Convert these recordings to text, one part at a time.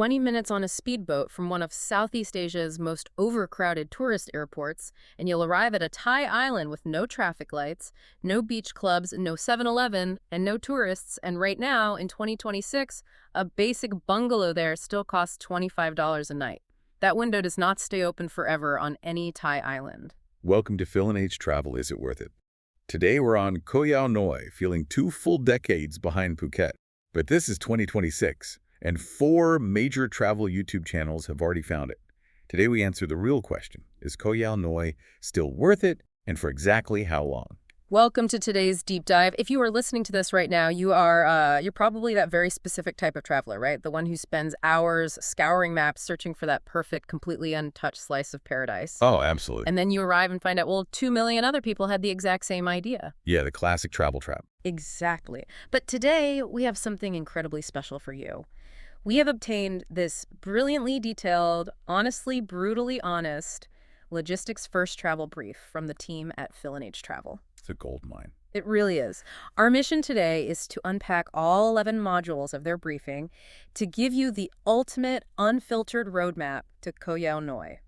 20 minutes on a speedboat from one of Southeast Asia's most overcrowded tourist airports, and you'll arrive at a Thai island with no traffic lights, no beach clubs, no 7-Eleven, and no tourists. And right now, in 2026, a basic bungalow there still costs $25 a night. That window does not stay open forever on any Thai island. Welcome to Phil and H Travel. Is it worth it? Today we're on Koh Yao Noi, feeling 2 full decades behind Phuket. But this is 2026, and 4 major travel YouTube channels have already found it. Today we answer the real question: is Koh Yao Noi still worth it, and for exactly how long? Welcome to today's deep dive. If you are listening to this right now, you're probably that very specific type of traveler, right? The one who spends hours scouring maps, searching for that perfect, completely untouched slice of paradise. Oh, absolutely. And then you arrive and find out, well, 2 million other people had the exact same idea. Yeah, the classic travel trap. Exactly. But today, we have something incredibly special for you. We have obtained this brilliantly detailed, honestly, brutally honest, logistics-first travel brief from the team at Phil and H Travel. It's a gold mine. It really is. Our mission today is to unpack all 11 modules of their briefing to give you the ultimate unfiltered roadmap to Koh Yao Noi.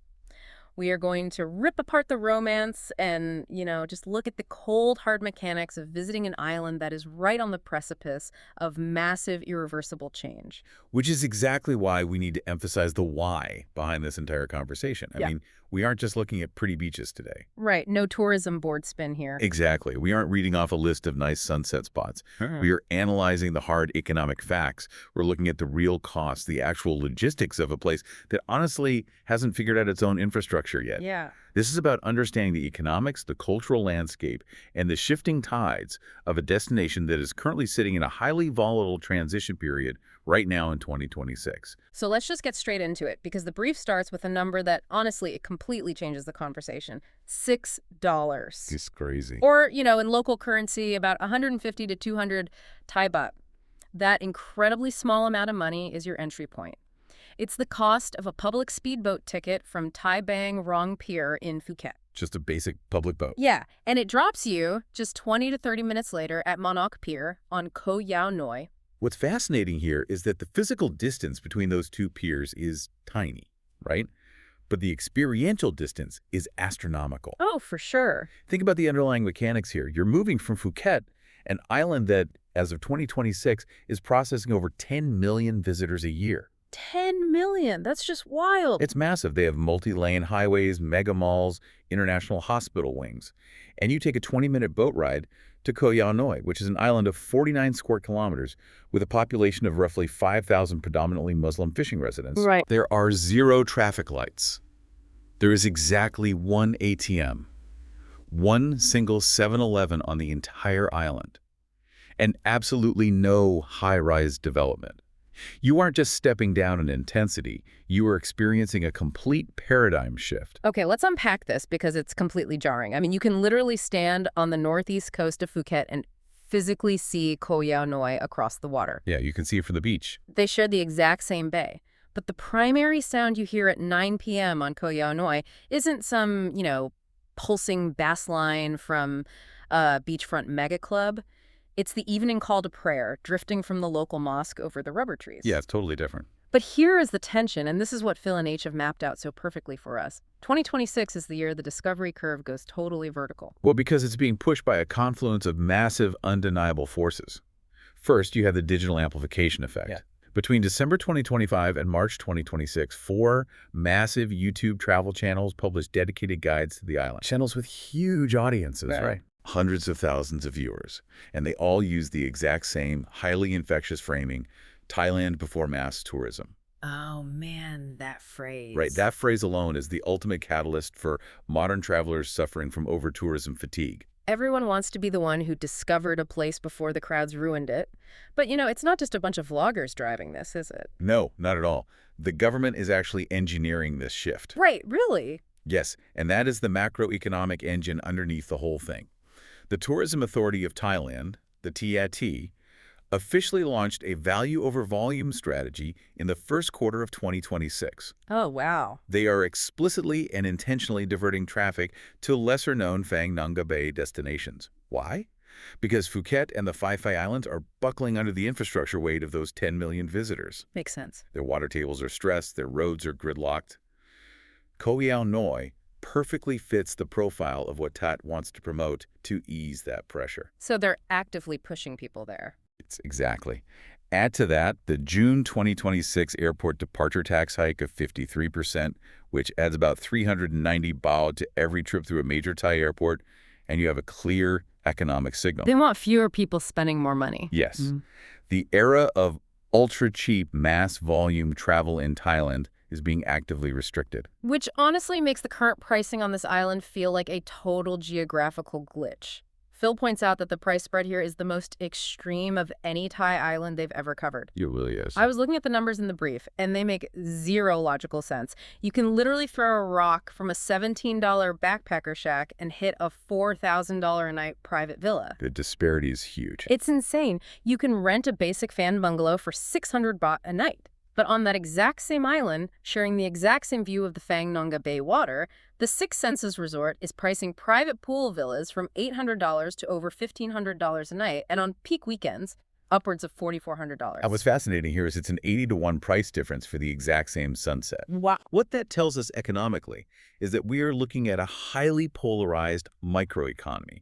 We are going to rip apart the romance and, just look at the cold, hard mechanics of visiting an island that is right on the precipice of massive, irreversible change. Which is exactly why we need to emphasize the why behind this entire conversation. I mean, we aren't just looking at pretty beaches today. Right. No tourism board spin here. Exactly. We aren't reading off a list of nice sunset spots. We are analyzing the hard economic facts. We're looking at the real costs, the actual logistics of a place that honestly hasn't figured out its own infrastructure yet. Yeah. This is about understanding the economics, the cultural landscape, and the shifting tides of a destination that is currently sitting in a highly volatile transition period right now in 2026. So let's just get straight into it, because the brief starts with a number that, honestly, it completely changes the conversation. $6. It's crazy. Or, in local currency, about 150 to 200 Thai baht. That incredibly small amount of money is your entry point. It's the cost of a public speedboat ticket from Tai Bang Rong Pier in Phuket. Just a basic public boat. Yeah, and it drops you just 20 to 30 minutes later at Monok Pier on Koh Yao Noi. What's fascinating here is that the physical distance between those two piers is tiny, right? But the experiential distance is astronomical. Oh, for sure. Think about the underlying mechanics here. You're moving from Phuket, an island that, as of 2026, is processing over 10 million visitors a year. 10 million. That's just wild. It's massive. They have multi-lane highways, mega malls, international hospital wings. And you take a 20-minute boat ride to Koh Yao Noi, which is an island of 49 square kilometers with a population of roughly 5,000 predominantly Muslim fishing residents. Right. There are 0 traffic lights. There is exactly 1 ATM, 1 single 7-Eleven on the entire island, and absolutely no high-rise development. You aren't just stepping down in intensity, you are experiencing a complete paradigm shift. Okay, let's unpack this because it's completely jarring. I mean, you can literally stand on the northeast coast of Phuket and physically see Koh Yao Noi across the water. Yeah, you can see it from the beach. They share the exact same bay. But the primary sound you hear at 9 p.m. on Koh Yao Noi isn't some, pulsing bass line from a beachfront mega club. It's the evening call to prayer, drifting from the local mosque over the rubber trees. Yeah, it's totally different. But here is the tension, and this is what Phil and H have mapped out so perfectly for us. 2026 is the year the discovery curve goes totally vertical. Well, because it's being pushed by a confluence of massive, undeniable forces. First, you have the digital amplification effect. Yeah. Between December 2025 and March 2026, 4 massive YouTube travel channels published dedicated guides to the island. Channels with huge audiences, right? Hundreds of thousands of viewers, and they all use the exact same highly infectious framing, Thailand before mass tourism. Oh man, that phrase. Right, that phrase alone is the ultimate catalyst for modern travelers suffering from over-tourism fatigue. Everyone wants to be the one who discovered a place before the crowds ruined it. But it's not just a bunch of vloggers driving this, is it? No, not at all. The government is actually engineering this shift. Right, really? Yes, and that is the macroeconomic engine underneath the whole thing. The Tourism Authority of Thailand, the TAT, officially launched a value over volume strategy in the first quarter of 2026. Oh, wow. They are explicitly and intentionally diverting traffic to lesser-known Phang Nga Bay destinations. Why? because Phuket and the Phi Phi Islands are buckling under the infrastructure weight of those 10 million visitors. Makes sense. Their water tables are stressed, their roads are gridlocked. Koh Yao Noi perfectly fits the profile of what Tat wants to promote to ease that pressure. So they're actively pushing people there. Exactly. Add to that the June 2026 airport departure tax hike of 53%, which adds about 390 baht to every trip through a major Thai airport, and you have a clear economic signal. They want fewer people spending more money. Yes. The era of ultra-cheap mass volume travel in Thailand is being actively restricted. Which honestly makes the current pricing on this island feel like a total geographical glitch. Phil points out that the price spread here is the most extreme of any Thai island they've ever covered. It really is. I was looking at the numbers in the brief, and they make zero logical sense. You can literally throw a rock from a $17 backpacker shack and hit a $4,000 a night private villa. The disparity is huge. It's insane. You can rent a basic fan bungalow for 600 baht a night. But on that exact same island, sharing the exact same view of the Phang Nga Bay water, the Six Senses Resort is pricing private pool villas from $800 to over $1,500 a night, and on peak weekends, upwards of $4,400. And what's fascinating here is it's an 80-to-1 price difference for the exact same sunset. Wow. What that tells us economically is that we are looking at a highly polarized microeconomy.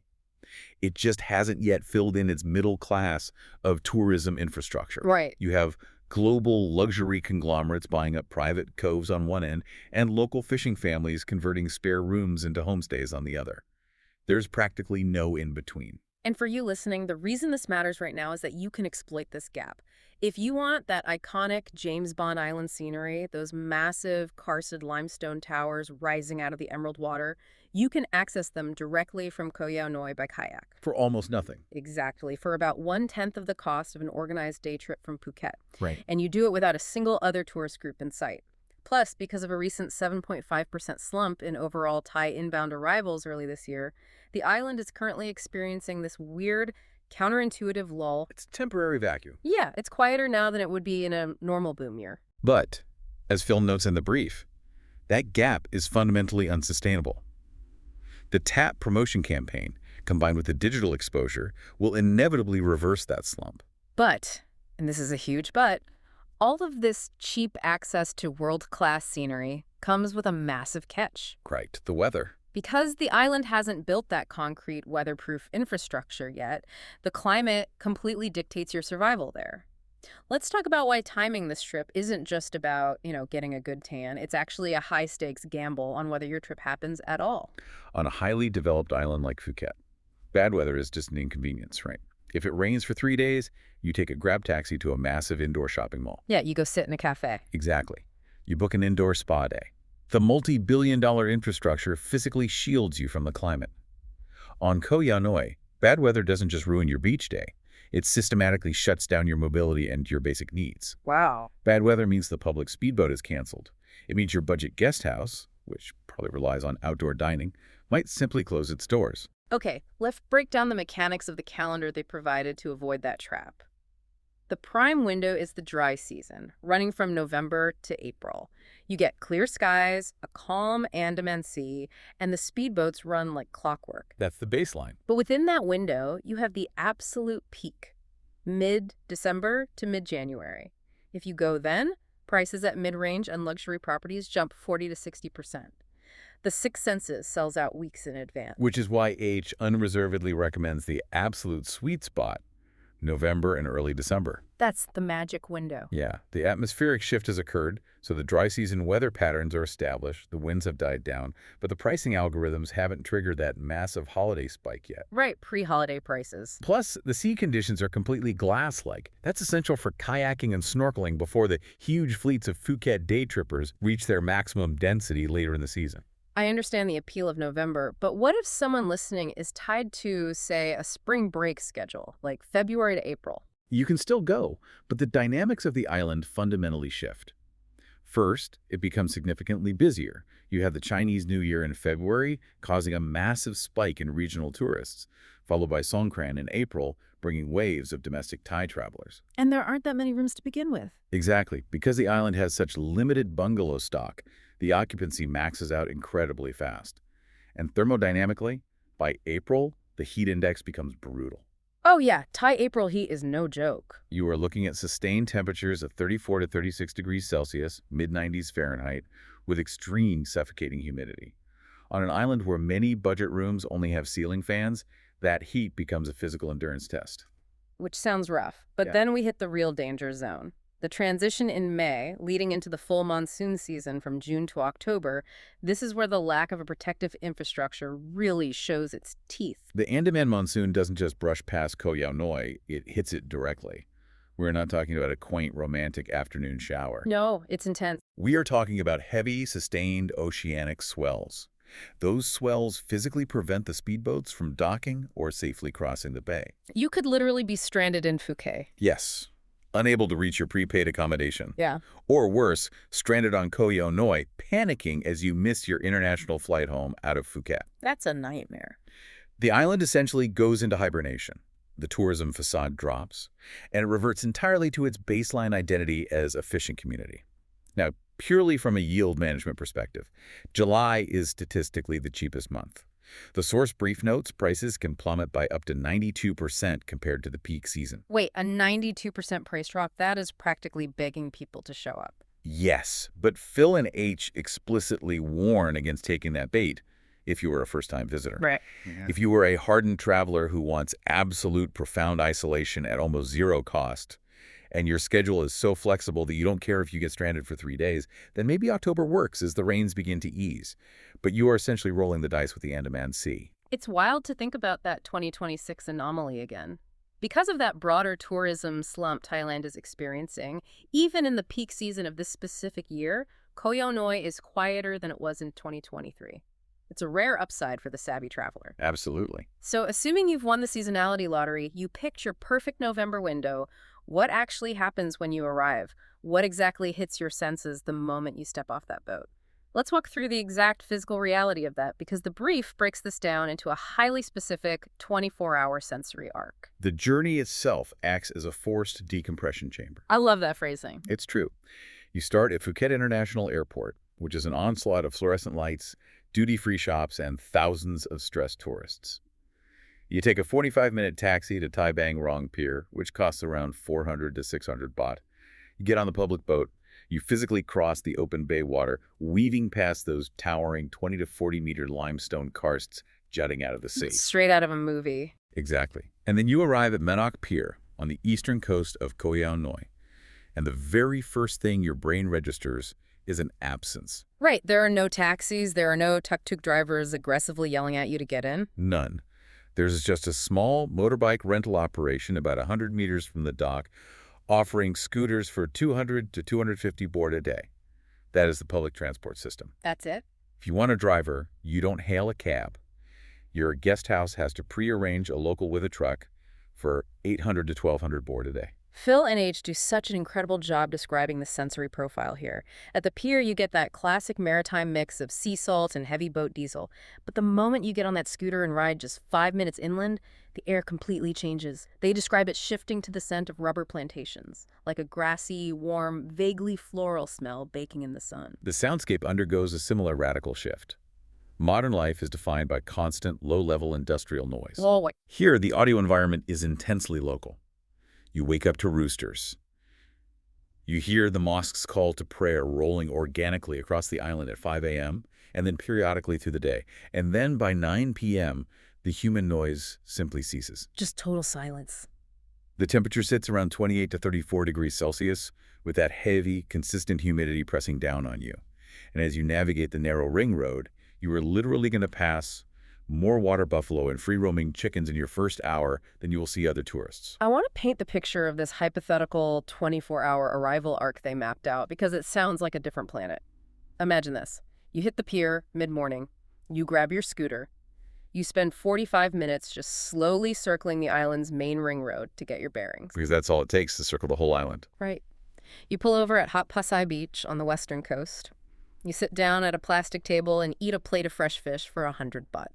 It just hasn't yet filled in its middle class of tourism infrastructure. Right. You have global luxury conglomerates buying up private coves on one end, and local fishing families converting spare rooms into homestays on the other. There's practically no in-between. And for you listening, the reason this matters right now is that you can exploit this gap. If you want that iconic James Bond Island scenery, those massive karsted limestone towers rising out of the emerald water, you can access them directly from Koh Yao Noi by kayak. For almost nothing. Exactly, for about 1/10 of the cost of an organized day trip from Phuket. Right. And you do it without a single other tourist group in sight. Plus, because of a recent 7.5% slump in overall Thai inbound arrivals early this year, the island is currently experiencing this weird, counterintuitive lull. It's a temporary vacuum. Yeah, it's quieter now than it would be in a normal boom year. But, as Phil notes in the brief, that gap is fundamentally unsustainable. The TAP promotion campaign, combined with the digital exposure, will inevitably reverse that slump. But, and this is a huge but, all of this cheap access to world-class scenery comes with a massive catch. Right, the weather. Because the island hasn't built that concrete, weatherproof infrastructure yet, the climate completely dictates your survival there. Let's talk about why timing this trip isn't just about, getting a good tan. It's actually a high-stakes gamble on whether your trip happens at all. On a highly developed island like Phuket, bad weather is just an inconvenience, right? If it rains for 3 days, you take a grab taxi to a massive indoor shopping mall. Yeah, you go sit in a cafe. Exactly. You book an indoor spa day. The multi-billion-dollar infrastructure physically shields you from the climate. On Koh Yao Noi, bad weather doesn't just ruin your beach day. It systematically shuts down your mobility and your basic needs. Wow. Bad weather means the public speedboat is canceled. It means your budget guest house, which probably relies on outdoor dining, might simply close its doors. Okay, let's break down the mechanics of the calendar they provided to avoid that trap. The prime window is the dry season, running from November to April. You get clear skies, a calm Andaman Sea, and the speedboats run like clockwork. That's the baseline. But within that window, you have the absolute peak, mid-December to mid-January. If you go then, prices at mid-range and luxury properties jump 40 to 60%. The Six Senses sells out weeks in advance. Which is why H unreservedly recommends the absolute sweet spot, November and early December. That's the magic window. Yeah, the atmospheric shift has occurred, so the dry season weather patterns are established, the winds have died down, but the pricing algorithms haven't triggered that massive holiday spike yet. Right, pre-holiday prices. Plus, the sea conditions are completely glass-like. That's essential for kayaking and snorkeling before the huge fleets of Phuket day trippers reach their maximum density later in the season. I understand the appeal of November, but what if someone listening is tied to, say, a spring break schedule, like February to April? You can still go, but the dynamics of the island fundamentally shift. First, it becomes significantly busier. You have the Chinese New Year in February, causing a massive spike in regional tourists, followed by Songkran in April, bringing waves of domestic Thai travelers. And there aren't that many rooms to begin with. Exactly. Because the island has such limited bungalow stock, the occupancy maxes out incredibly fast. And thermodynamically, by April, the heat index becomes brutal. Oh yeah, Thai April heat is no joke. You are looking at sustained temperatures of 34 to 36 degrees Celsius, mid-90s Fahrenheit, with extreme suffocating humidity. On an island where many budget rooms only have ceiling fans, that heat becomes a physical endurance test. Which sounds rough. But Yeah. then we hit the real danger zone. The transition in May, leading into the full monsoon season from June to October, this is where the lack of a protective infrastructure really shows its teeth. The Andaman monsoon doesn't just brush past Koh Yao Noi, it hits it directly. We're not talking about a quaint, romantic afternoon shower. No, it's intense. We are talking about heavy, sustained oceanic swells. Those swells physically prevent the speedboats from docking or safely crossing the bay. You could literally be stranded in Phuket. Yes, unable to reach your prepaid accommodation. Yeah. Or worse, stranded on Koh Yao Noi, panicking as you miss your international flight home out of Phuket. That's a nightmare. The island essentially goes into hibernation. The tourism facade drops, and it reverts entirely to its baseline identity as a fishing community. Now, purely from a yield management perspective, July is statistically the cheapest month. The source brief notes prices can plummet by up to 92% compared to the peak season. Wait, a 92% price drop? That is practically begging people to show up. Yes, but Phil and H explicitly warn against taking that bait if you were a first-time visitor. Right. If you were a hardened traveler who wants absolute profound isolation at almost zero cost, and your schedule is so flexible that you don't care if you get stranded for 3 days, then maybe October works as the rains begin to ease. But you are essentially rolling the dice with the Andaman Sea. It's wild to think about that 2026 anomaly again. Because of that broader tourism slump Thailand is experiencing, even in the peak season of this specific year, Koh Yao Noi is quieter than it was in 2023. It's a rare upside for the savvy traveler. Absolutely. So assuming you've won the seasonality lottery, you picked your perfect November window, what actually happens when you arrive? What exactly hits your senses the moment you step off that boat? Let's walk through the exact physical reality of that, because the brief breaks this down into a highly specific 24-hour sensory arc. The journey itself acts as a forced decompression chamber. I love that phrasing. It's true. You start at Phuket International Airport, which is an onslaught of fluorescent lights, duty-free shops, and thousands of stressed tourists. You take a 45-minute taxi to Tai Bang Rong Pier, which costs around 400 to 600 baht. You get on the public boat. You physically cross the open bay water, weaving past those towering 20 to 40-meter limestone karsts jutting out of the sea. Straight out of a movie. Exactly. And then you arrive at Manok Pier on the eastern coast of Koh Yao Noi. And the very first thing your brain registers is an absence. Right. There are no taxis. There are no tuk-tuk drivers aggressively yelling at you to get in. None. There's just a small motorbike rental operation about 100 meters from the dock, offering scooters for 200 to 250 baht a day. That is the public transport system. That's it? If you want a driver, you don't hail a cab. Your guest house has to pre-arrange a local with a truck for 800 to 1,200 baht a day. Phil and H do such an incredible job describing the sensory profile here. At the pier, you get that classic maritime mix of sea salt and heavy boat diesel. But the moment you get on that scooter and ride just 5 minutes inland, the air completely changes. They describe it shifting to the scent of rubber plantations, like a grassy, warm, vaguely floral smell baking in the sun. The soundscape undergoes a similar radical shift. Modern life is defined by constant, low-level industrial noise. Oh, wait. Here, the audio environment is intensely local. You wake up to roosters. You hear the mosque's call to prayer rolling organically across the island at 5 a.m. and then periodically through the day. And then by 9 p.m., the human noise simply ceases. Just total silence. The temperature sits around 28 to 34 degrees Celsius with that heavy, consistent humidity pressing down on you. And as you navigate the narrow ring road, you are literally going to pass more water buffalo and free-roaming chickens in your first hour than you will see other tourists. I want to paint the picture of this hypothetical 24-hour arrival arc they mapped out because it sounds like a different planet. Imagine this. You hit the pier mid-morning. You grab your scooter. You spend 45 minutes just slowly circling the island's main ring road to get your bearings. Because that's all it takes to circle the whole island. Right. You pull over at Hot Pasai Beach on the western coast. You sit down at a plastic table and eat a plate of fresh fish for 100 baht.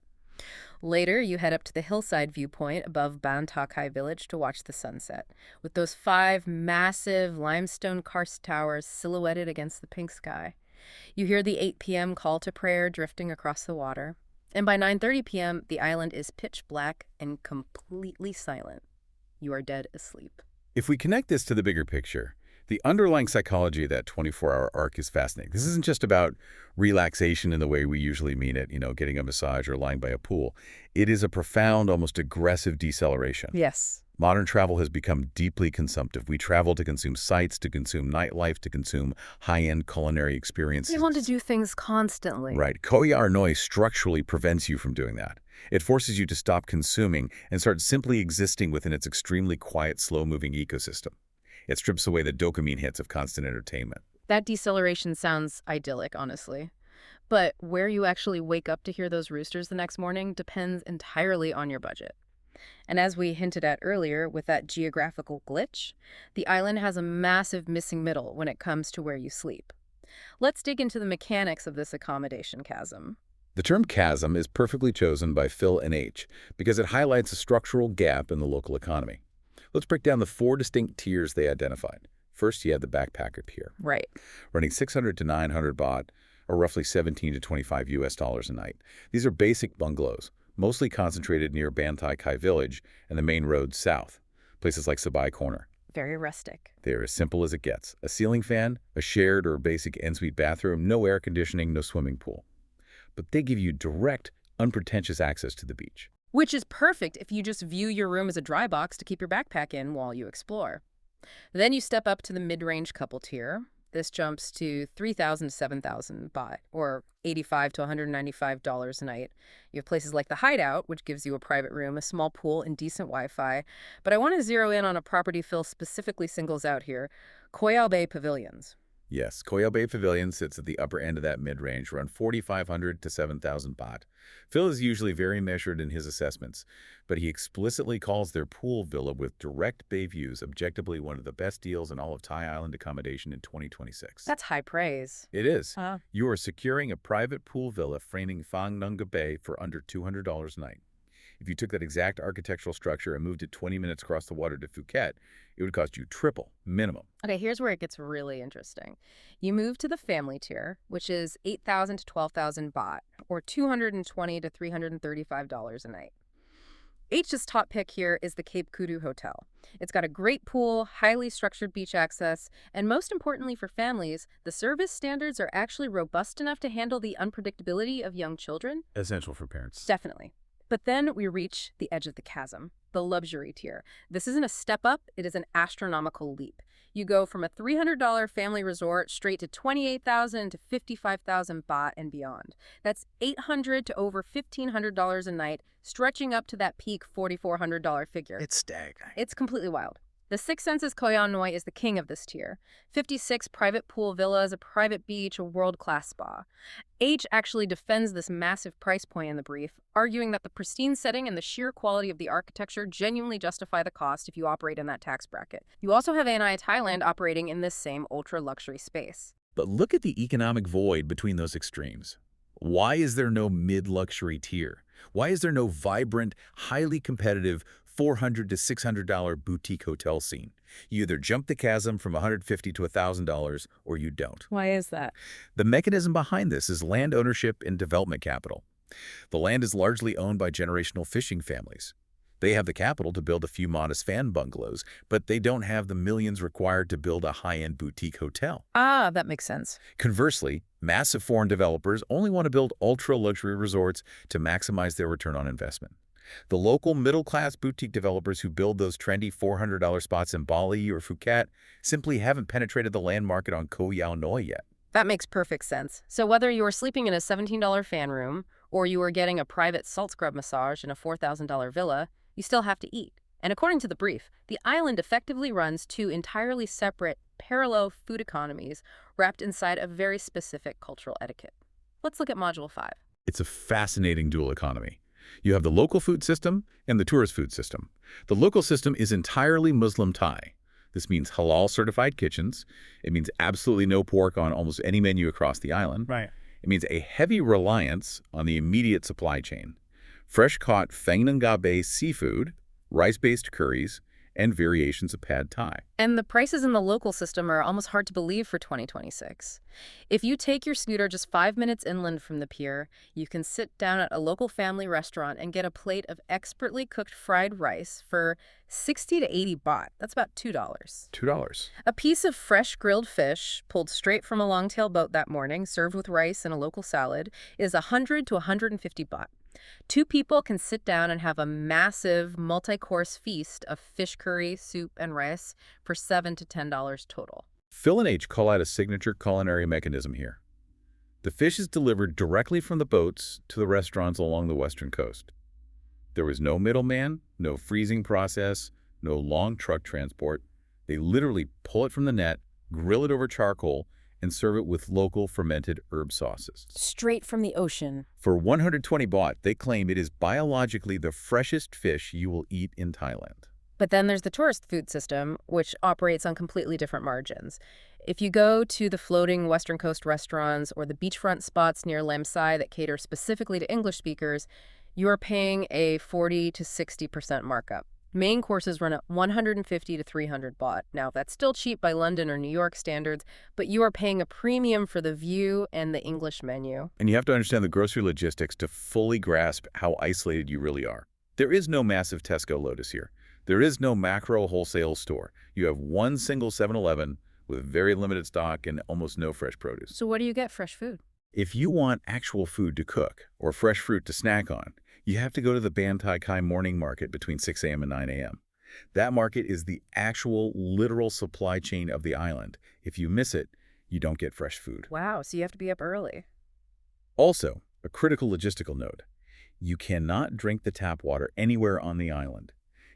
Later, you head up to the hillside viewpoint above Ban Ta Khai village to watch the sunset, with those 5 massive limestone karst towers silhouetted against the pink sky. You hear the 8 p.m. call to prayer drifting across the water. And by 9:30 p.m., the island is pitch black and completely silent. You are dead asleep. If we connect this to the bigger picture, the underlying psychology of that 24-hour arc is fascinating. This isn't just about relaxation in the way we usually mean it, getting a massage or lying by a pool. It is a profound, almost aggressive deceleration. Yes. Modern travel has become deeply consumptive. We travel to consume sights, to consume nightlife, to consume high-end culinary experiences. You want to do things constantly. Right. Koh Yao Noi structurally prevents you from doing that. It forces you to stop consuming and start simply existing within its extremely quiet, slow-moving ecosystem. It strips away the dopamine hits of constant entertainment. That deceleration sounds idyllic, honestly. But where you actually wake up to hear those roosters the next morning depends entirely on your budget. And as we hinted at earlier with that geographical glitch, the island has a massive missing middle when it comes to where you sleep. Let's dig into the mechanics of this accommodation chasm. The term chasm is perfectly chosen by Phil and H because it highlights a structural gap in the local economy. Let's break down the 4 distinct tiers they identified. First, you have the backpacker tier, Right. running 600 to 900 baht, or roughly 17 to 25 US dollars a night. These are basic bungalows, mostly concentrated near Bantai Kai Village and the main road south, places like Sabai Corner. Very rustic. They're as simple as it gets. A ceiling fan, a shared or basic ensuite bathroom, no air conditioning, no swimming pool. But they give you direct, unpretentious access to the beach. Which is perfect if you just view your room as a dry box to keep your backpack in while you explore. Then you step up to the Midrange Couple tier. This jumps to 3,000 to 7,000 baht, or $85 to $195 a night. You have places like the Hideout, which gives you a private room, a small pool, and decent Wi-Fi. But I want to zero in on a property Phil specifically singles out here, Koyao Bay Pavilions. Yes, Koyao Bay Pavilion sits at the upper end of that mid-range, around 4,500 to 7,000 baht. Phil is usually very measured in his assessments, but he explicitly calls their pool villa with direct bay views objectively one of the best deals in all of Thai Island accommodation in 2026. That's high praise. It is. Huh? You are securing a private pool villa framing Phang Nga Bay for under $200 a night. If you took that exact architectural structure and moved it 20 minutes across the water to Phuket, it would cost you triple, minimum. Okay, here's where it gets really interesting. You move to the family tier, which is 8,000 to 12,000 baht, or $220 to $335 a night. H's top pick here is the Cape Kudu Hotel. It's got a great pool, highly structured beach access, and most importantly for families, the service standards are actually robust enough to handle the unpredictability of young children. Essential for parents. Definitely. But then we reach the edge of the chasm, the luxury tier. This isn't a step up, it is an astronomical leap. You go from a $300 family resort straight to 28,000 to 55,000 baht and beyond. That's $800 to over $1,500 a night, stretching up to that peak $4,400 figure. It's staggering. It's completely wild. The Six Senses Koh Yao Noi is the king of this tier. 56 private pool villas, a private beach, a world-class spa. H actually defends this massive price point in the brief, arguing that the pristine setting and the sheer quality of the architecture genuinely justify the cost if you operate in that tax bracket. You also have ANI Thailand operating in this same ultra-luxury space. But look at the economic void between those extremes. Why is there no mid-luxury tier? Why is there no vibrant, highly competitive $400 to $600 boutique hotel scene? You either jump the chasm from $150 to $1,000 or you don't. Why is that? The mechanism behind this is land ownership and development capital. The land is largely owned by generational fishing families. They have the capital to build a few modest fan bungalows, but they don't have the millions required to build a high-end boutique hotel. Ah, that makes sense. Conversely, massive foreign developers only want to build ultra-luxury resorts to maximize their return on investment. The local middle-class boutique developers who build those trendy $400 spots in Bali or Phuket simply haven't penetrated the land market on Koh Yao Noi yet. That makes perfect sense. So whether you are sleeping in a $17 fan room or you are getting a private salt scrub massage in a $4,000 villa, you still have to eat. And according to the brief, the island effectively runs two entirely separate, parallel food economies wrapped inside a very specific cultural etiquette. Let's look at Module 5. It's a fascinating dual economy. You have the local food system and the tourist food system. The local system is entirely Muslim Thai. This means halal-certified kitchens. It means absolutely no pork on almost any menu across the island. Right. It means a heavy reliance on the immediate supply chain. Fresh-caught Phang Nga Bay seafood, rice-based curries, and variations of pad thai. And the prices in the local system are almost hard to believe for 2026. If you take your scooter just 5 minutes inland from the pier, you can sit down at a local family restaurant and get a plate of expertly cooked fried rice for 60 to 80 baht. That's about $2. $2. A piece of fresh grilled fish, pulled straight from a longtail boat that morning, served with rice and a local salad, is 100 to 150 baht. Two people can sit down and have a massive multi-course feast of fish curry, soup, and rice for $7 to $10 total. Phil and H call out a signature culinary mechanism here. The fish is delivered directly from the boats to the restaurants along the western coast. There was no middleman, no freezing process, no long truck transport. They literally pull it from the net, grill it over charcoal, and serve it with local fermented herb sauces. Straight from the ocean. For 120 baht, they claim it is biologically the freshest fish you will eat in Thailand. But then there's the tourist food system, which operates on completely different margins. If you go to the floating Western Coast restaurants or the beachfront spots near Lam Sai that cater specifically to English speakers, you are paying a 40 to 60% markup. Main courses run at 150 to 300 baht. Now, that's still cheap by London or New York standards, but you are paying a premium for the view and the English menu. And you have to understand the grocery logistics to fully grasp how isolated you really are. There is no massive Tesco Lotus here. There is no macro wholesale store. You have one single 7-Eleven with very limited stock and almost no fresh produce. So where do you get fresh food? If you want actual food to cook or fresh fruit to snack on, you have to go to the Ban Tai Kai morning market between 6 a.m. and 9 a.m. That market is the actual, literal supply chain of the island. If you miss it, you don't get fresh food. Wow, so you have to be up early. Also, a critical logistical note. You cannot drink the tap water anywhere on the island.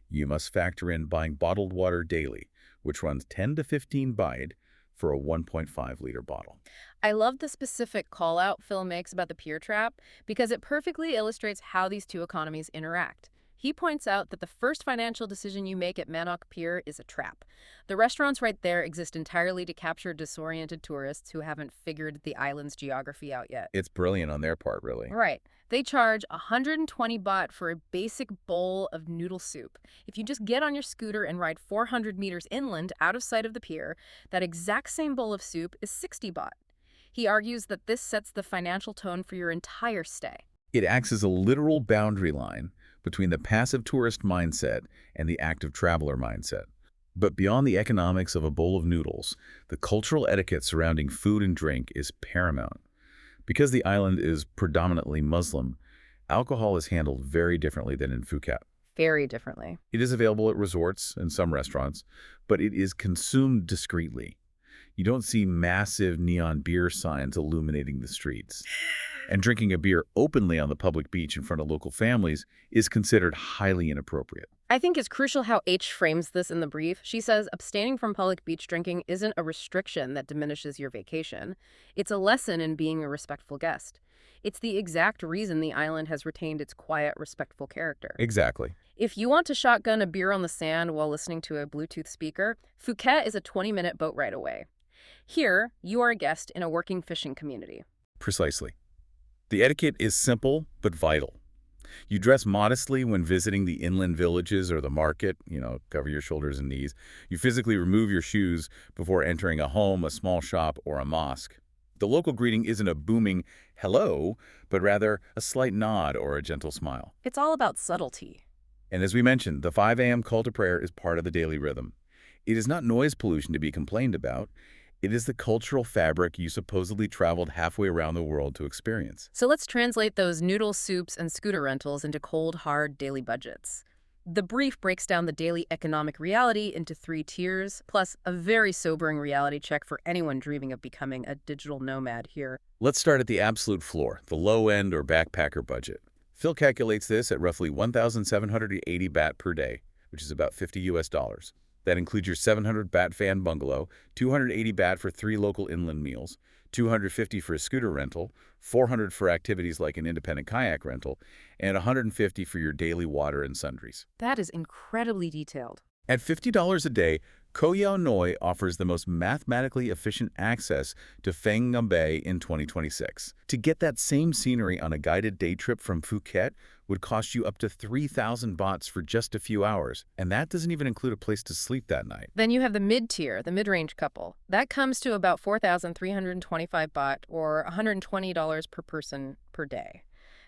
You must factor in buying bottled water daily, which runs 10 to 15 baht for a 1.5-liter bottle. I love the specific call-out Phil makes about the pier trap because it perfectly illustrates how these two economies interact. He points out that the first financial decision you make at Manok Pier is a trap. The restaurants right there exist entirely to capture disoriented tourists who haven't figured the island's geography out yet. It's brilliant on their part, really. Right. They charge 120 baht for a basic bowl of noodle soup. If you just get on your scooter and ride 400 meters inland out of sight of the pier, that exact same bowl of soup is 60 baht. He argues that this sets the financial tone for your entire stay. It acts as a literal boundary line between the passive tourist mindset and the active traveler mindset. But beyond the economics of a bowl of noodles, the cultural etiquette surrounding food and drink is paramount. Because the island is predominantly Muslim, alcohol is handled very differently than in Phuket. Very differently. It is available at resorts and some restaurants, but it is consumed discreetly. You don't see massive neon beer signs illuminating the streets. And drinking a beer openly on the public beach in front of local families is considered highly inappropriate. I think it's crucial how H frames this in the brief. She says abstaining from public beach drinking isn't a restriction that diminishes your vacation. It's a lesson in being a respectful guest. It's the exact reason the island has retained its quiet, respectful character. Exactly. If you want to shotgun a beer on the sand while listening to a Bluetooth speaker, Phuket is a 20-minute boat ride away. Here, you are a guest in a working fishing community. Precisely. The etiquette is simple but vital. You dress modestly when visiting the inland villages or the market, cover your shoulders and knees. You physically remove your shoes before entering a home, a small shop, or a mosque. The local greeting isn't a booming hello, but rather a slight nod or a gentle smile. It's all about subtlety. And as we mentioned, the 5 a.m. call to prayer is part of the daily rhythm. It is not noise pollution to be complained about. It is the cultural fabric you supposedly traveled halfway around the world to experience. So let's translate those noodle soups and scooter rentals into cold, hard daily budgets. The brief breaks down the daily economic reality into 3 tiers, plus a very sobering reality check for anyone dreaming of becoming a digital nomad here. Let's start at the absolute floor, the low-end or backpacker budget. Phil calculates this at roughly 1,780 baht per day, which is about $50 US. That includes your 700 baht fan bungalow, 280 baht for 3 local inland meals, 250 for a scooter rental, 400 for activities like an independent kayak rental, and 150 for your daily water and sundries. That is incredibly detailed. At $50 a day, Koh Yao Noi offers the most mathematically efficient access to Phang Nga Bay in 2026. To get that same scenery on a guided day trip from Phuket would cost you up to 3,000 bahts for just a few hours, and that doesn't even include a place to sleep that night. Then you have the mid-tier, the Midrange Couple. That comes to about 4,325 baht, or $120 per person per day.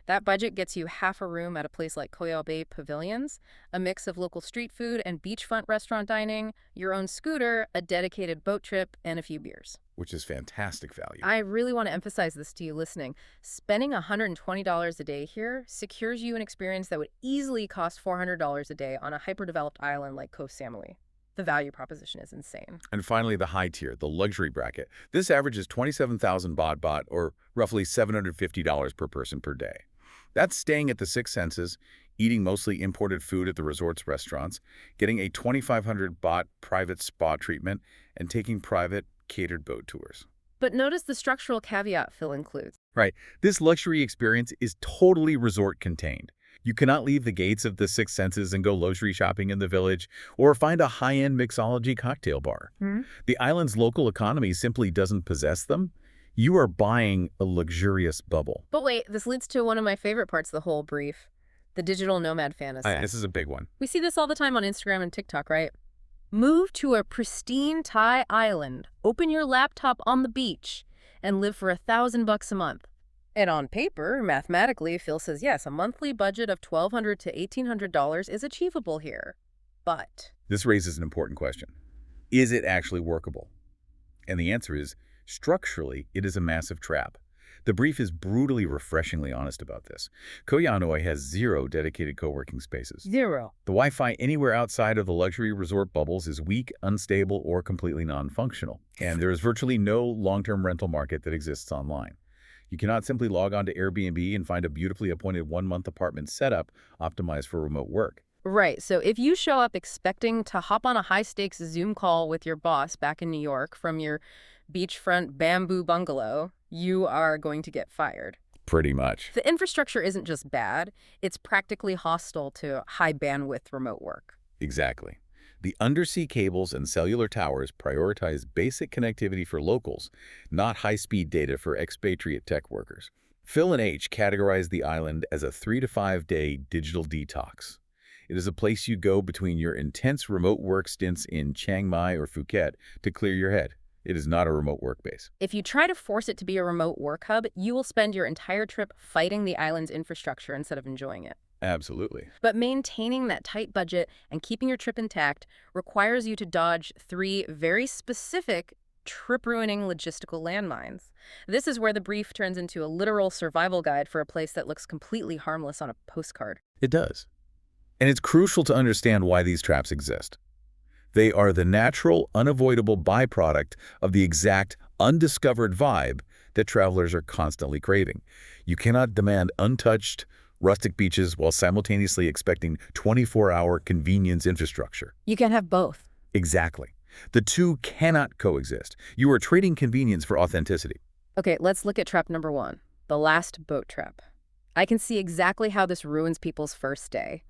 That budget gets you half a room at a place like Koyao Bay Pavilions, a mix of local street food and beachfront restaurant dining, your own scooter, a dedicated boat trip, and a few beers. Which is fantastic value. I really want to emphasize this to you listening. Spending $120 a day here secures you an experience that would easily cost $400 a day on a hyper-developed island like Koh Samui. The value proposition is insane. And finally, the high tier, the luxury bracket. This averages 27,000 baht, or roughly $750 per person per day. That's staying at the Six Senses, eating mostly imported food at the resort's restaurants, getting a 2,500 baht private spa treatment, and taking private catered boat tours. But notice the structural caveat Phil includes. Right. This luxury experience is totally resort contained. You cannot leave the gates of the Six Senses and go luxury shopping in the village or find a high-end mixology cocktail bar. The island's local economy simply doesn't possess them. You are buying a luxurious bubble. But wait, this leads to one of my favorite parts of the whole brief, the digital nomad fantasy. This is a big one. We see this all the time on Instagram and TikTok, right? Move to a pristine Thai island, open your laptop on the beach, and live for $1,000 a month. And on paper, mathematically, Phil says, yes, a monthly budget of $1,200 to $1,800 is achievable here. But this raises an important question. Is it actually workable? And the answer is, structurally, it is a massive trap. The brief is brutally refreshingly honest about this. Koh Yao Noi has 0 dedicated co-working spaces. 0. The Wi-Fi anywhere outside of the luxury resort bubbles is weak, unstable, or completely non-functional. And there is virtually no long-term rental market that exists online. You cannot simply log on to Airbnb and find a beautifully appointed one-month apartment setup optimized for remote work. Right, so if you show up expecting to hop on a high-stakes Zoom call with your boss back in New York from your beachfront bamboo bungalow, you are going to get fired. Pretty much. The infrastructure isn't just bad, it's practically hostile to high-bandwidth remote work. Exactly. The undersea cables and cellular towers prioritize basic connectivity for locals, not high-speed data for expatriate tech workers. Phil and H categorize the island as a 3 to 5 day digital detox. It is a place you go between your intense remote work stints in Chiang Mai or Phuket to clear your head. It is not a remote work base. If you try to force it to be a remote work hub, you will spend your entire trip fighting the island's infrastructure instead of enjoying it. Absolutely. But maintaining that tight budget and keeping your trip intact requires you to dodge 3 very specific trip-ruining logistical landmines. This is where the brief turns into a literal survival guide for a place that looks completely harmless on a postcard. It does. And it's crucial to understand why these traps exist. They are the natural, unavoidable byproduct of the exact, undiscovered vibe that travelers are constantly craving. You cannot demand untouched, rustic beaches while simultaneously expecting 24-hour convenience infrastructure. You can't have both. Exactly. The two cannot coexist. You are trading convenience for authenticity. Okay, let's look at trap number 1, the last boat trap. I can see exactly how this ruins people's first day.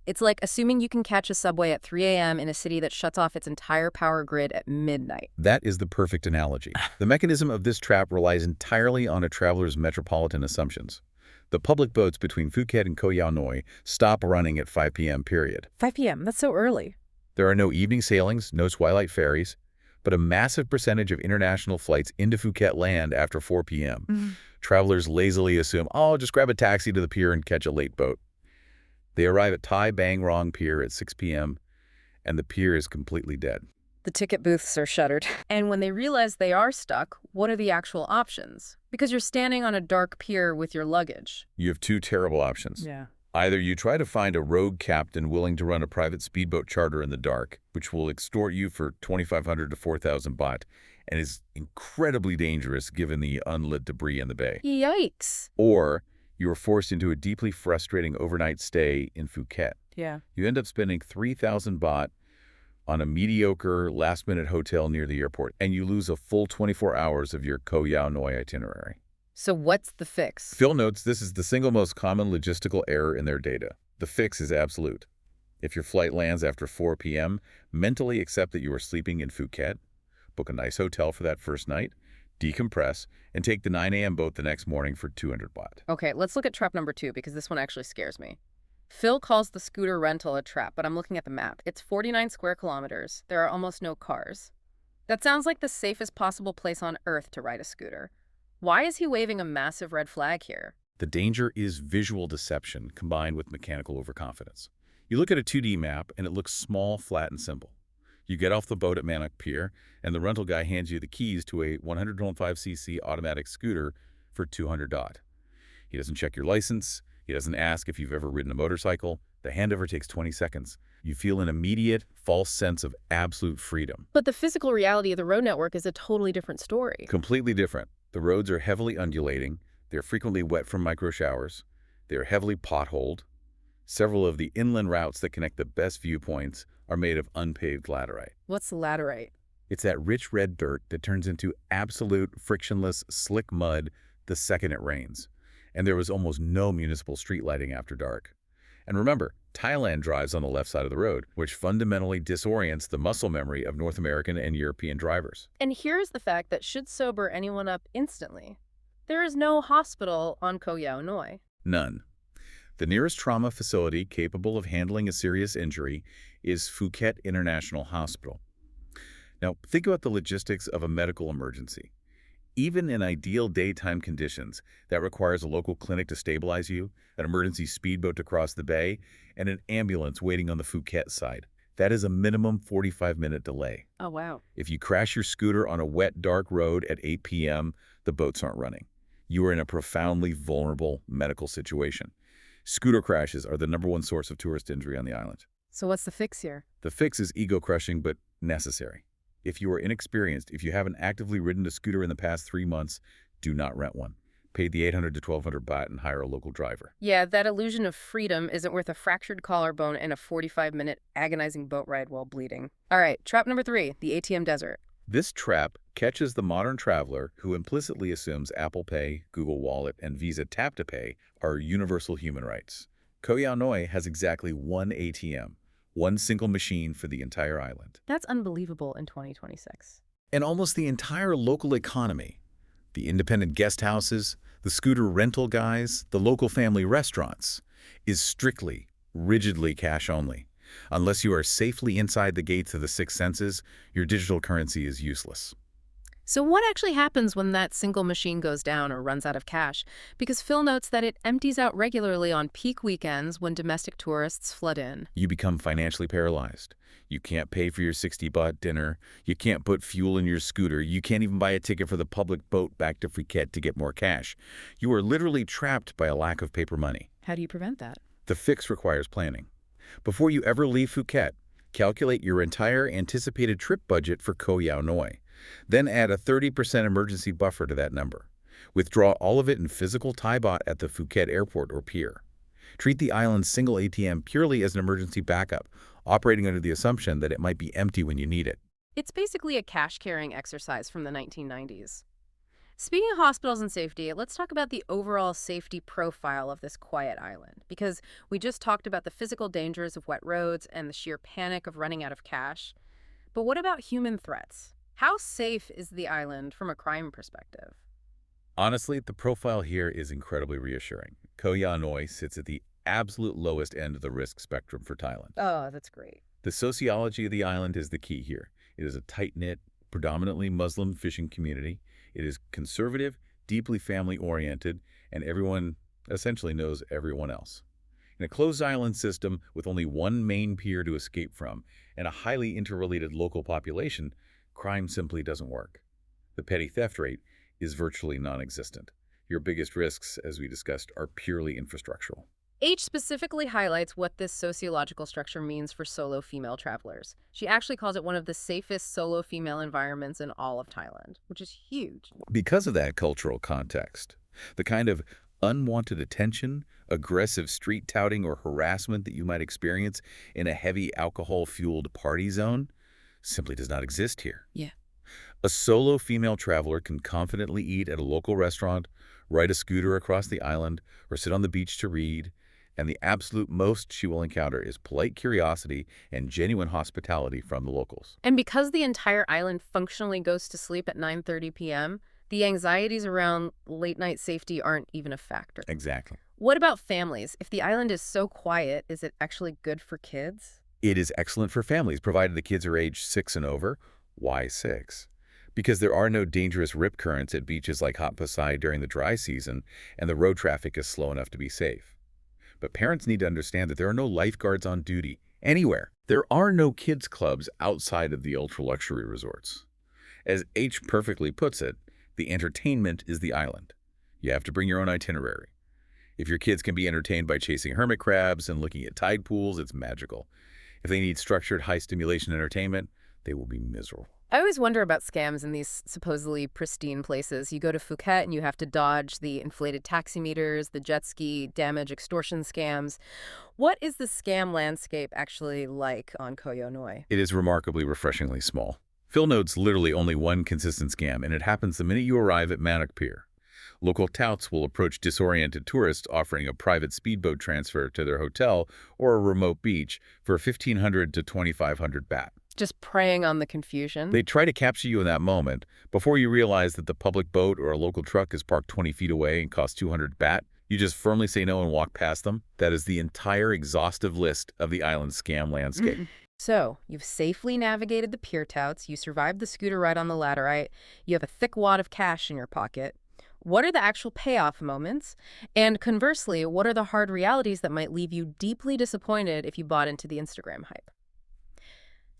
It's like assuming you can catch a subway at 3 a.m. in a city that shuts off its entire power grid at midnight. That is the perfect analogy. The mechanism of this trap relies entirely on a traveler's metropolitan assumptions. The public boats between Phuket and Koh Yao Noi stop running at 5 p.m. period. 5 p.m., that's so early. There are no evening sailings, no twilight ferries, but a massive percentage of international flights into Phuket land after 4 p.m. Travelers lazily assume, oh, just grab a taxi to the pier and catch a late boat. They arrive at Thai Bang Rong Pier at 6 p.m., and the pier is completely dead. The ticket booths are shuttered. And when they realize they are stuck, what are the actual options? Because you're standing on a dark pier with your luggage. You have 2 terrible options. Yeah. Either you try to find a rogue captain willing to run a private speedboat charter in the dark, which will extort you for 2,500 to 4,000 baht, and is incredibly dangerous given the unlit debris in the bay. Yikes. Or you are forced into a deeply frustrating overnight stay in Phuket. Yeah. You end up spending 3,000 baht on a mediocre last-minute hotel near the airport, and you lose a full 24 hours of your Koh Yao Noi itinerary. So what's the fix? Phil notes this is the single most common logistical error in their data. The fix is absolute. If your flight lands after 4 p.m., mentally accept that you are sleeping in Phuket, book a nice hotel for that first night, decompress, and take the 9 a.m. boat the next morning for 200 baht. Okay, let's look at trap number 2 because this one actually scares me. Phil calls the scooter rental a trap, but I'm looking at the map. It's 49 square kilometers. There are almost no cars. That sounds like the safest possible place on Earth to ride a scooter. Why is he waving a massive red flag here? The danger is visual deception combined with mechanical overconfidence. You look at a 2D map and it looks small, flat, and simple. You get off the boat at Manok Pier and the rental guy hands you the keys to a 125cc automatic scooter for 200 baht. He doesn't check your license. He doesn't ask if you've ever ridden a motorcycle. The handover takes 20 seconds. You feel an immediate, false sense of absolute freedom. But the physical reality of the road network is a totally different story. Completely different. The roads are heavily undulating. They're frequently wet from micro showers. They're heavily potholed. Several of the inland routes that connect the best viewpoints are made of unpaved laterite. What's laterite? It's that rich red dirt that turns into absolute frictionless, slick mud the second it rains. And there was almost no municipal street lighting after dark. And remember, Thailand drives on the left side of the road, which fundamentally disorients the muscle memory of North American and European drivers. And here's the fact that should sober anyone up instantly. There is no hospital on Koh Yao Noi. None. The nearest trauma facility capable of handling a serious injury is Phuket International Hospital. Now, think about the logistics of a medical emergency. Even in ideal daytime conditions, that requires a local clinic to stabilize you, an emergency speedboat to cross the bay, and an ambulance waiting on the Phuket side. That is a minimum 45-minute delay. Oh, wow. If you crash your scooter on a wet, dark road at 8 p.m., the boats aren't running. You are in a profoundly vulnerable medical situation. Scooter crashes are the #1 source of tourist injury on the island. So what's the fix here? The fix is ego-crushing but necessary. If you are inexperienced, if you haven't actively ridden a scooter in the past 3 months, do not rent one. Pay the 800 to 1200 baht and hire a local driver. Yeah, that illusion of freedom isn't worth a fractured collarbone and a 45-minute agonizing boat ride while bleeding. All right, trap number 3, the ATM desert. This trap catches the modern traveler who implicitly assumes Apple Pay, Google Wallet, and Visa Tap to Pay are universal human rights. Koh Yao Noi has exactly one ATM, one single machine for the entire island. That's unbelievable in 2026. And almost the entire local economy, the independent guest houses, the scooter rental guys, the local family restaurants, is strictly, rigidly cash only. Unless you are safely inside the gates of the 6 senses, your digital currency is useless. So what actually happens when that single machine goes down or runs out of cash? Because Phil notes that it empties out regularly on peak weekends when domestic tourists flood in. You become financially paralyzed. You can't pay for your 60 baht dinner. You can't put fuel in your scooter. You can't even buy a ticket for the public boat back to Phuket to get more cash. You are literally trapped by a lack of paper money. How do you prevent that? The fix requires planning. Before you ever leave Phuket, calculate your entire anticipated trip budget for Koh Yao Noi. Then add a 30% emergency buffer to that number. Withdraw all of it in physical Thai baht at the Phuket airport or pier. Treat the island's single ATM purely as an emergency backup, operating under the assumption that it might be empty when you need it. It's basically a cash-carrying exercise from the 1990s. Speaking of hospitals and safety, let's talk about the overall safety profile of this quiet island, because we just talked about the physical dangers of wet roads and the sheer panic of running out of cash. But what about human threats? How safe is the island from a crime perspective? Honestly, the profile here is incredibly reassuring. Koh Yao Noi sits at the absolute lowest end of the risk spectrum for Thailand. Oh, that's great. The sociology of the island is the key here. It is a tight-knit, predominantly Muslim fishing community. It is conservative, deeply family-oriented, and everyone essentially knows everyone else. In a closed island system with only one main pier to escape from and a highly interrelated local population, crime simply doesn't work. The petty theft rate is virtually non-existent. Your biggest risks, as we discussed, are purely infrastructural. H specifically highlights what this sociological structure means for solo female travelers. She actually calls it one of the safest solo female environments in all of Thailand, which is huge. Because of that cultural context, the kind of unwanted attention, aggressive street touting, or harassment that you might experience in a heavy alcohol-fueled party zone simply does not exist here. Yeah. A solo female traveler can confidently eat at a local restaurant, ride a scooter across the island, or sit on the beach to read, And the absolute most she will encounter is polite curiosity and genuine hospitality from the locals. And because the entire island functionally goes to sleep at 9:30 p.m., the anxieties around late-night safety aren't even a factor. Exactly. What about families? If the island is so quiet, is it actually good for kids? It is excellent for families, provided the kids are age 6 and over. Why 6? Because there are no dangerous rip currents at beaches like Hot Pasai during the dry season, and the road traffic is slow enough to be safe. But parents need to understand that there are no lifeguards on duty anywhere. There are no kids' clubs outside of the ultra-luxury resorts. As H perfectly puts it, the entertainment is the island. You have to bring your own itinerary. If your kids can be entertained by chasing hermit crabs and looking at tide pools, it's magical. If they need structured, high-stimulation entertainment, they will be miserable. I always wonder about scams in these supposedly pristine places. You go to Phuket and you have to dodge the inflated taximeters, the jet ski damage extortion scams. What is the scam landscape actually like on Koh Yao Noi? It is remarkably refreshingly small. Phil notes literally only one consistent scam, and it happens the minute you arrive at Manok Pier. Local touts will approach disoriented tourists offering a private speedboat transfer to their hotel or a remote beach for 1,500 to 2,500 baht. Just preying on the confusion? They try to capture you in that moment. Before you realize that the public boat or a local truck is parked 20 feet away and costs 200 baht, you just firmly say no and walk past them. That is the entire exhaustive list of the island's scam landscape. So, you've safely navigated the pier touts, you survived the scooter ride on the laterite, you have a thick wad of cash in your pocket. What are the actual payoff moments? And conversely, what are the hard realities that might leave you deeply disappointed if you bought into the Instagram hype?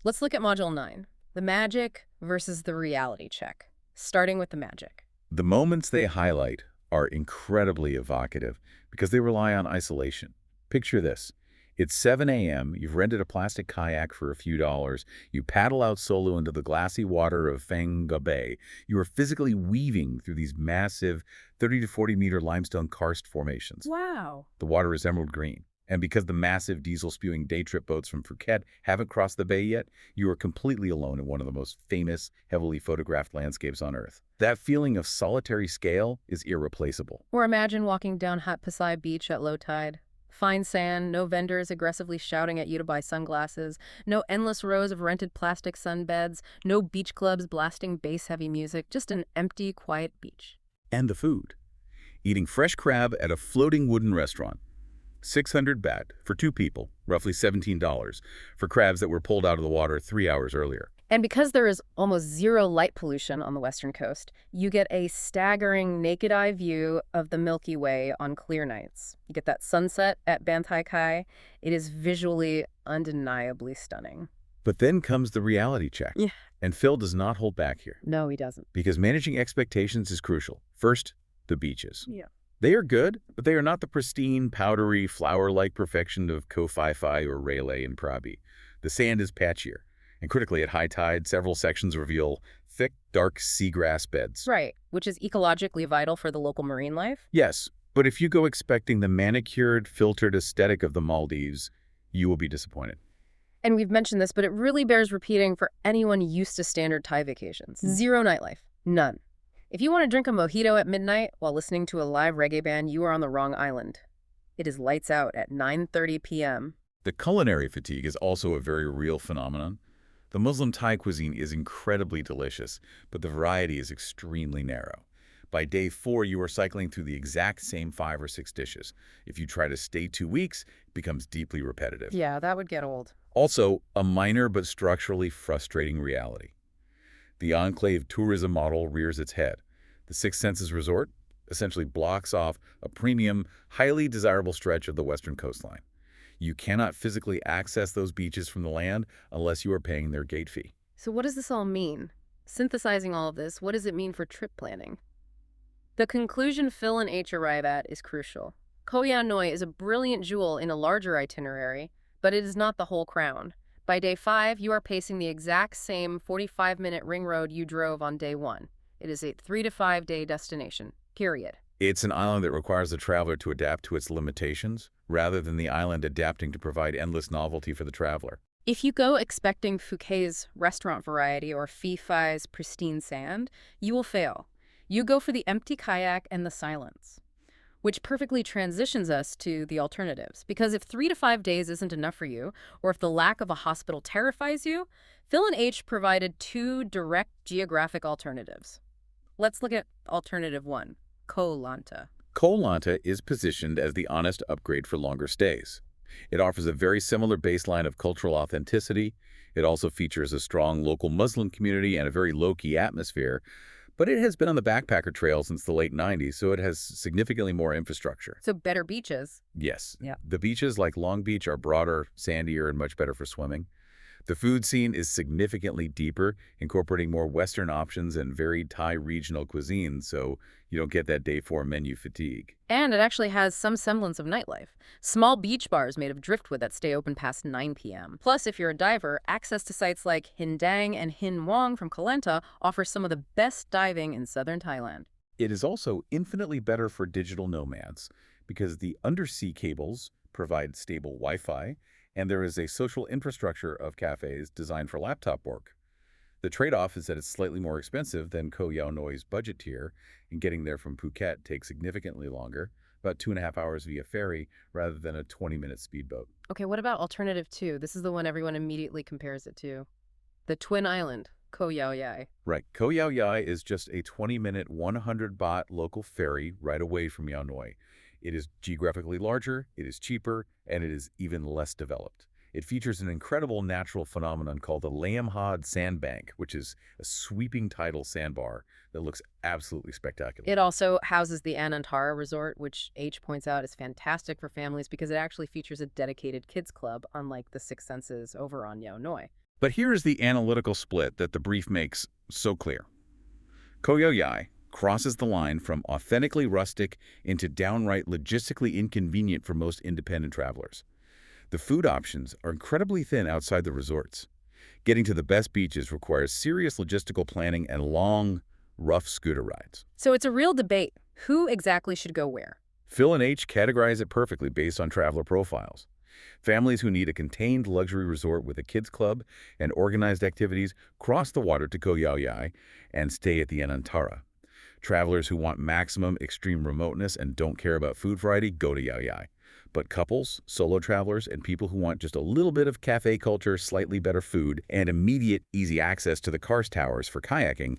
Let's look at Module 9, the magic versus the reality check, starting with the magic. The moments they highlight are incredibly evocative because they rely on isolation. Picture this. It's 7 a.m., you've rented a plastic kayak for a few dollars, you paddle out solo into the glassy water of Phang Nga Bay. You are physically weaving through these massive 30 to 40 meter limestone karst formations. Wow. The water is emerald green. And because the massive diesel-spewing day trip boats from Phuket haven't crossed the bay yet, you are completely alone in one of the most famous, heavily photographed landscapes on Earth. That feeling of solitary scale is irreplaceable. Or imagine walking down Hot Pasai Beach at low tide. Fine sand, no vendors aggressively shouting at you to buy sunglasses, no endless rows of rented plastic sunbeds, no beach clubs blasting bass-heavy music, just an empty, quiet beach. And the food. Eating fresh crab at a floating wooden restaurant. 600 baht for 2 people, roughly $17, for crabs that were pulled out of the water 3 hours earlier. And because there is almost zero light pollution on the western coast, you get a staggering naked-eye view of the Milky Way on clear nights. You get that sunset at Ban Thai Kai. It is visually undeniably stunning. But then comes the reality check. Yeah. And Phil does not hold back here. No, he doesn't. Because managing expectations is crucial. First, the beaches. Yeah. They are good, but they are not the pristine, powdery, flower-like perfection of Koh Phi Phi or Railay in Krabi. The sand is patchier. And critically, at high tide, several sections reveal thick, dark seagrass beds. Right, which is ecologically vital for the local marine life. Yes, but if you go expecting the manicured, filtered aesthetic of the Maldives, you will be disappointed. And we've mentioned this, but it really bears repeating for anyone used to standard Thai vacations. Zero nightlife. None. If you want to drink a mojito at midnight while listening to a live reggae band, you are on the wrong island. It is lights out at 9:30 p.m. The culinary fatigue is also a very real phenomenon. The Muslim Thai cuisine is incredibly delicious, but the variety is extremely narrow. By day 4, you are cycling through the exact same 5 or 6 dishes. If you try to stay 2 weeks, it becomes deeply repetitive. Yeah, that would get old. Also, a minor but structurally frustrating reality. The enclave tourism model rears its head. The Six Senses Resort essentially blocks off a premium, highly desirable stretch of the western coastline. You cannot physically access those beaches from the land unless you are paying their gate fee. So what does this all mean? Synthesizing all of this, what does it mean for trip planning? The conclusion Phil and H arrive at is crucial. Koh Yao Noi is a brilliant jewel in a larger itinerary, but it is not the whole crown. By day 5, you are pacing the exact same 45-minute ring road you drove on day 1. It is a 3 to 5 day destination, period. It's an island that requires the traveler to adapt to its limitations, rather than the island adapting to provide endless novelty for the traveler. If you go expecting Phuket's restaurant variety or Phi Phi's pristine sand, you will fail. You go for the empty kayak and the silence. Which perfectly transitions us to the alternatives. Because if 3 to 5 days isn't enough for you, or if the lack of a hospital terrifies you, Phil and H provided two direct geographic alternatives. Let's look at alternative one, Koh Lanta. Koh Lanta is positioned as the honest upgrade for longer stays. It offers a very similar baseline of cultural authenticity. It also features a strong local Muslim community and a very low-key atmosphere, but it has been on the backpacker trail since the late 90s, so it has significantly more infrastructure. So better beaches. Yes. Yeah. The beaches like Long Beach are broader, sandier, and much better for swimming. The food scene is significantly deeper, incorporating more Western options and varied Thai regional cuisine, so you don't get that day 4 menu fatigue. And it actually has some semblance of nightlife. Small beach bars made of driftwood that stay open past 9 p.m. Plus, if you're a diver, access to sites like Hindang and Hin Muang from Koh Lanta offers some of the best diving in southern Thailand. It is also infinitely better for digital nomads because the undersea cables provide stable Wi-Fi, and there is a social infrastructure of cafes designed for laptop work. The trade-off is that it's slightly more expensive than Koh Yao Noi's budget tier, and getting there from Phuket takes significantly longer, about 2.5 hours via ferry rather than a 20-minute speedboat. Okay, what about alternative two? This is the one everyone immediately compares it to. The Twin Island, Koh Yao Yai. Right. Koh Yao Yai is just a 20-minute, 100 baht local ferry right away from Yao Noi. It is geographically larger, it is cheaper, and it is even less developed. It features an incredible natural phenomenon called the Lam Had Sandbank, which is a sweeping tidal sandbar that looks absolutely spectacular. It also houses the Anantara Resort, which H points out is fantastic for families because it actually features a dedicated kids club, unlike the Six Senses over on Yao Noi. But here is the analytical split that the brief makes so clear. Koh Yao Yai crosses the line from authentically rustic into downright logistically inconvenient for most independent travelers. The food options are incredibly thin outside the resorts. Getting to the best beaches requires serious logistical planning and long, rough scooter rides. So it's a real debate. Who exactly should go where? Phil and H categorize it perfectly based on traveler profiles. Families who need a contained luxury resort with a kids club and organized activities cross the water to Koh Yao Yai and stay at the Anantara. Travelers who want maximum extreme remoteness and don't care about food variety go to Yao Yai. But couples, solo travelers, and people who want just a little bit of cafe culture, slightly better food, and immediate easy access to the karst towers for kayaking,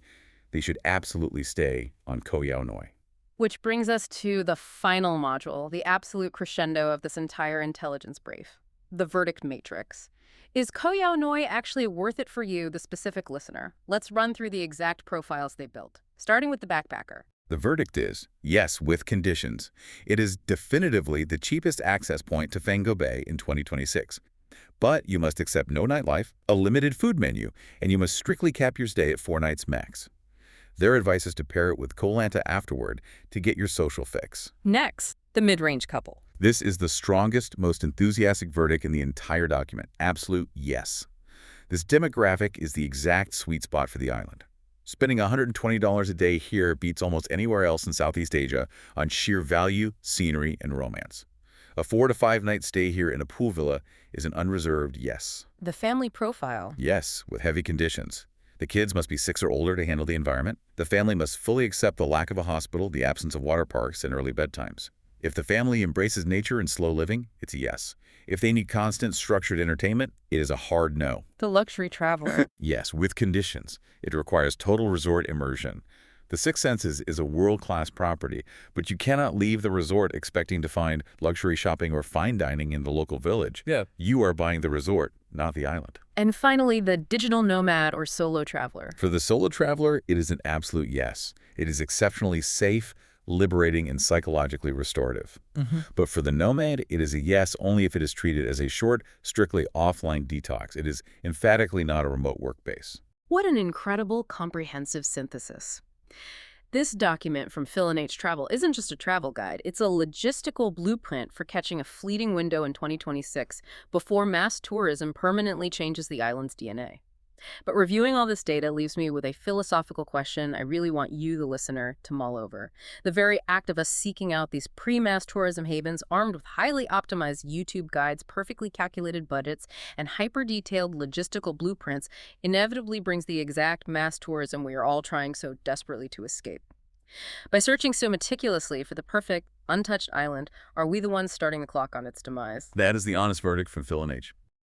they should absolutely stay on Koh Yao Noi. Which brings us to the final module, the absolute crescendo of this entire intelligence brief, the verdict matrix. Is Koh Yao Noi actually worth it for you, the specific listener? Let's run through the exact profiles they built, starting with the backpacker. The verdict is, yes, with conditions. It is definitively the cheapest access point to Phang Nga Bay in 2026. But you must accept no nightlife, a limited food menu, and you must strictly cap your stay at 4 nights max. Their advice is to pair it with Koh Lanta afterward to get your social fix. Next, the Midrange Couple. This is the strongest, most enthusiastic verdict in the entire document. Absolute yes. This demographic is the exact sweet spot for the island. Spending $120 a day here beats almost anywhere else in Southeast Asia on sheer value, scenery, and romance. A 4 to 5 night stay here in a pool villa is an unreserved yes. The family profile. Yes, with heavy conditions. The kids must be 6 or older to handle the environment. The family must fully accept the lack of a hospital, the absence of water parks, and early bedtimes. If the family embraces nature and slow living, it's a yes. If they need constant, structured entertainment, it is a hard no. The luxury traveler. Yes, with conditions. It requires total resort immersion. The Six Senses is a world-class property, but you cannot leave the resort expecting to find luxury shopping or fine dining in the local village. Yeah. You are buying the resort, not the island. And finally, the digital nomad or solo traveler. For the solo traveler, it is an absolute yes. It is exceptionally safe, liberating, and psychologically restorative. But for the nomad, it is a yes only if it is treated as a short, strictly offline detox. It is emphatically not a remote work base. What an incredible, comprehensive synthesis. This document from Phil and H Travel isn't just a travel guide. It's a logistical blueprint for catching a fleeting window in 2026 before mass tourism permanently changes the island's DNA. But reviewing all this data leaves me with a philosophical question I really want you, the listener, to mull over. The very act of us seeking out these pre-mass tourism havens armed with highly optimized YouTube guides, perfectly calculated budgets, and hyper-detailed logistical blueprints inevitably brings the exact mass tourism we are all trying so desperately to escape. By searching so meticulously for the perfect, untouched island, are we the ones starting the clock on its demise? That is the honest verdict from Phil and H.